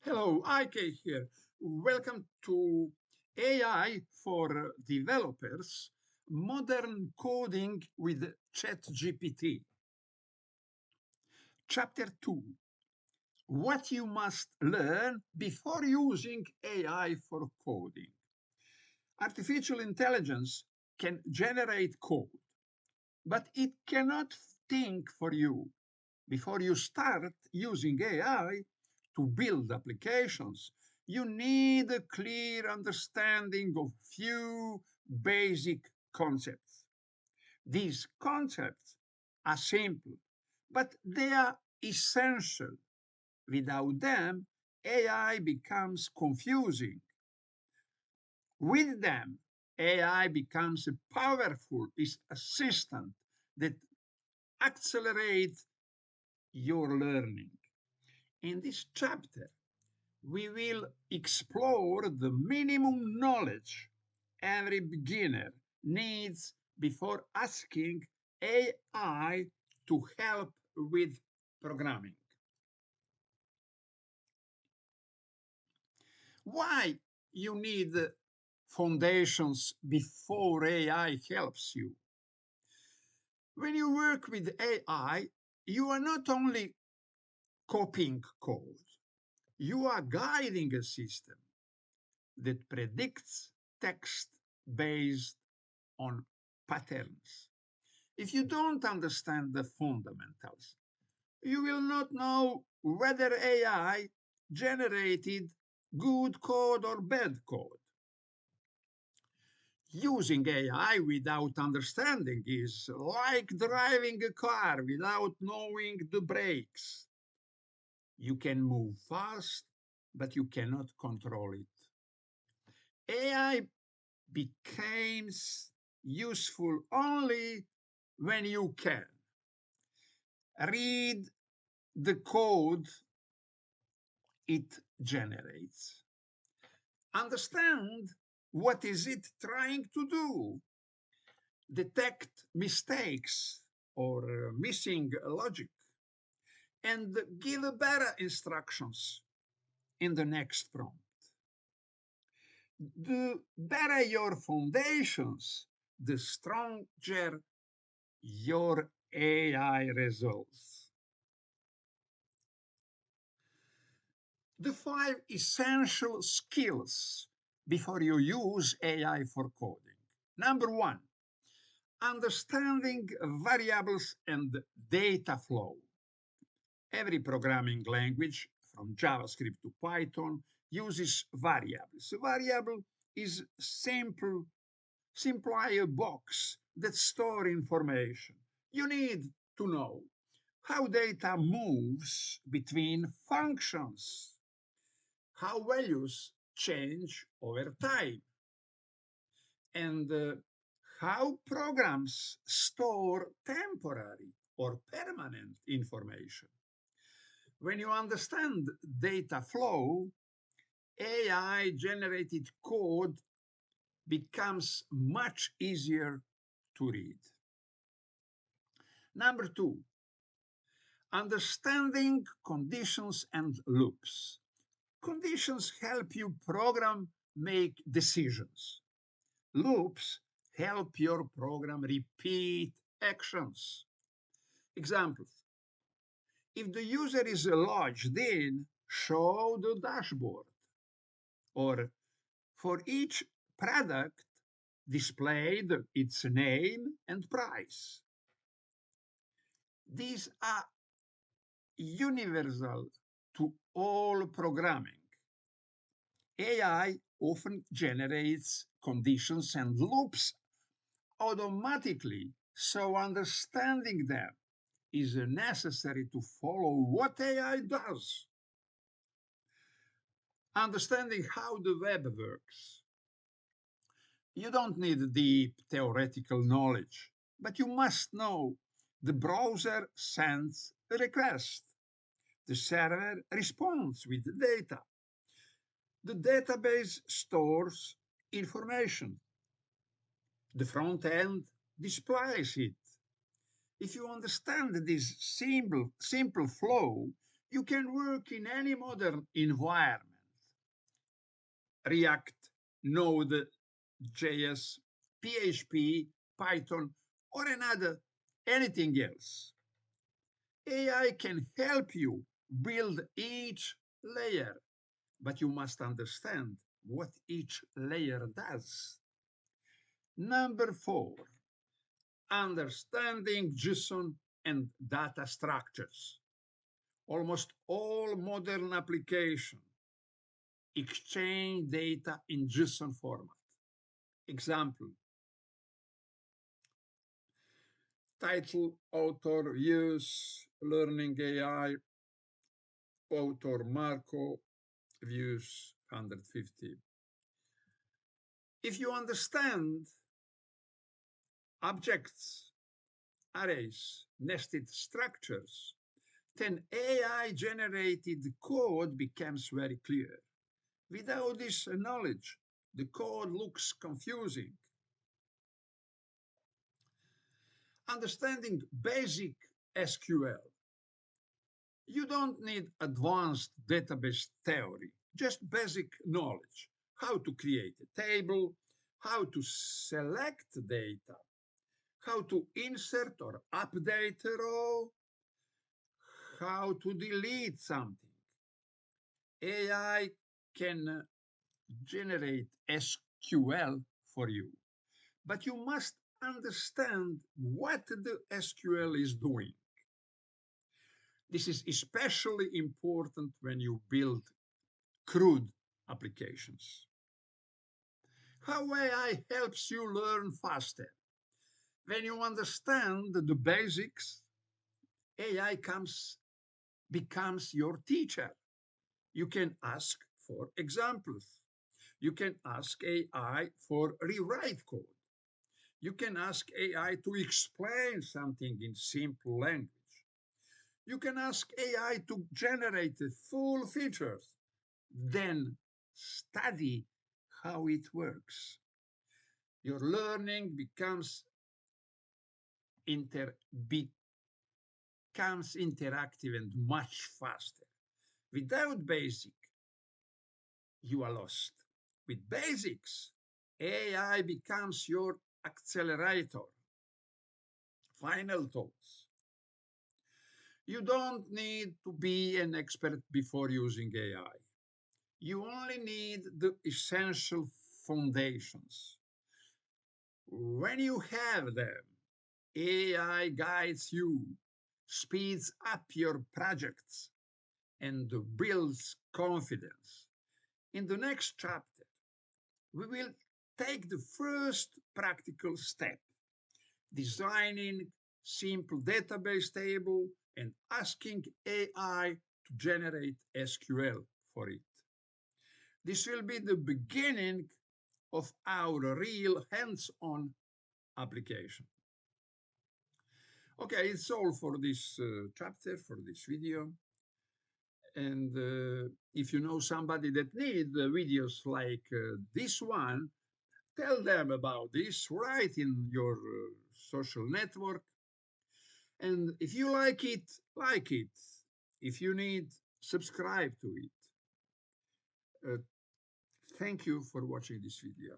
Hello, IK here. Welcome to AI for Developers, Modern Coding with ChatGPT. Chapter 2, What you must learn before using AI for coding. Artificial intelligence can generate code, but it cannot think for you. Before you start using AI to build applications, you need a clear understanding of few basic concepts. These concepts are simple, but they are essential. Without them, AI becomes confusing. With them, AI becomes a powerful assistant that accelerates your learning. In this chapter, we will explore the minimum knowledge every beginner needs before asking AI to help with programming. Why you need foundations before AI helps you? When you work with AI, you are not only copying code, you are guiding a system that predicts text based on patterns. If you don't understand the fundamentals, you will not know whether AI generated good code or bad code. Using AI without understanding is like driving a car without knowing the brakes. You can move fast, but you cannot control it. AI becomes useful only when you can read the code it generates, understand what is it trying to do, detect mistakes or missing logic, and give better instructions in the next prompt. The better your foundations, the stronger your AI results. The 5 essential skills before you use AI for coding. Number 1, understanding variables and data flow. Every programming language, from JavaScript to Python, uses variables. A variable is simply a box that store information. You need to know how data moves between functions, how values change over time, and how programs store temporary or permanent information. When you understand data flow, AI generated code becomes much easier to read. Number 2, understanding conditions and loops. Conditions help you program make decisions. Loops help your program repeat actions. Examples. If the user is logged in, show the dashboard. Or for each product, displayed its name and price. These are universal to all programming. AI often generates conditions and loops automatically, so understanding them is necessary to follow what AI does. Understanding how the web works. You don't need deep theoretical knowledge, but you must know the browser sends a request. The server responds with data. The database stores information. The front end displays it. If you understand this simple flow, You can work in any modern environment, React, Node, JS, PHP, Python, or anything else. AI can help you build each layer, but you must understand what each layer does. Number four, understanding JSON and data structures. Almost all modern applications exchange data in JSON format. Example, title, author, views, learning AI, author Marco, views 150. If you understand objects, arrays, nested structures, then AI generated code becomes very clear. Without this knowledge, the code looks confusing. Understanding basic SQL. You don't need advanced database theory, just basic knowledge. How to create a table, how to select data, how to insert or update a row, how to delete something. AI can generate SQL for you, but you must understand what the SQL is doing. This is especially important when you build crude applications. How AI helps you learn faster. When you understand the basics, AI becomes your teacher. You can ask for examples. You can ask AI for rewrite code. You can ask AI to explain something in simple language. You can ask AI to generate the full features, then study how it works. Your learning inter, becomes interactive and much faster. Without basic, you are lost. With basics, AI becomes your accelerator. Final thoughts. You don't need to be an expert before using AI. You only need the essential foundations. When you have them, AI guides you, speeds up your projects, and builds confidence. In the next chapter, we will take the first practical step, designing simple database table and asking AI to generate SQL for it. This will be the beginning of our real hands-on application. Okay, it's all for this chapter, for this video. And if you know somebody that needs videos like this one, tell them about this, write in your social network. And if you like it, like it. If you need, subscribe to it. Thank you for watching this video.